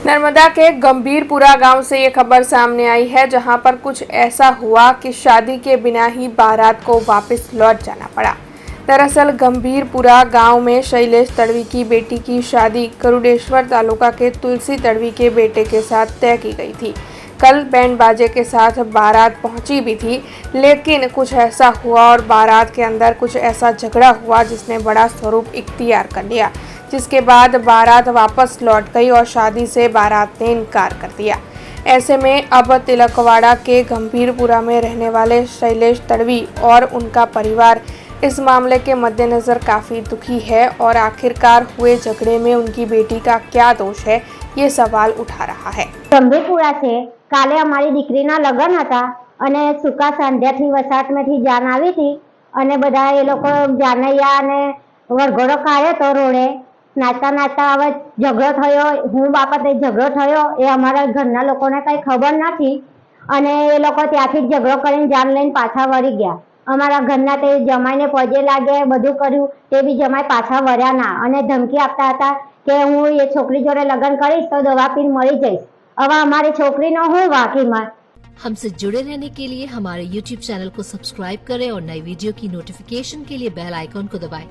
नर्मदा के गंभीरपुरा गांव से ये खबर सामने आई है, जहां पर कुछ ऐसा हुआ कि शादी के बिना ही बारात को वापस लौट जाना पड़ा। दरअसल गंभीरपुरा गांव में शैलेश तड़वी की बेटी की शादी गरुड़ेश्वर तालुका के तुलसी तड़वी के बेटे के साथ तय की गई थी। कल बैंड बाजे के साथ बारात पहुंची भी थी, लेकिन कुछ ऐसा हुआ और बारात के अंदर कुछ ऐसा झगड़ा हुआ जिसने बड़ा स्वरूप इख्तियार कर लिया, जिसके बाद बारात वापस लौट गई और शादी से बारात ने इनकार कर दिया। ऐसे में अब तिलकवाड़ा के गंभीरपुरा में रहने वाले शैलेश तड़वी और उनका परिवार इस मामले के मद्देनज़र काफ़ी दुखी है और आखिरकार हुए झगड़े में उनकी बेटी का क्या दोष है, ये सवाल उठा रहा है। ગંભીરપુરા છે કાલે અમારી દીકરીના લગ્ન હતા અને સુકા સાંધ્યાથી વસાટમાંથી જાન આવી હતી અને બધા એ લોકો જાનૈયા અને વરઘોડો કાઢ્યો તો રોડે નાચતા નાચતા હવે ઝઘડો થયો। હું બાબતે ઝઘડો થયો એ અમારા ઘરના લોકોને કંઈ ખબર નથી અને એ લોકો ત્યાંથી જ ઝઘડો કરીને જાન લઈને પાછા વળી ગયા। અમારા ઘરના તે જમાઈને પગે લાગે બધું કર્યું તે બી જમાઈ પાછા વળ્યા ના અને ધમકી આપતા હતા કે હું એ છોકરી જોડે લગ્ન કરીશ તો દવા પીને મરી જઈશ। હવે અમારી છોકરીનો હું વાकीમાં। हमसे जुड़े रहने के लिए हमारे YouTube चैनल को सब्सक्राइब करें और नई वीडियो की नोटिफिकेशन के लिए बेल आइकॉन को दबाएं।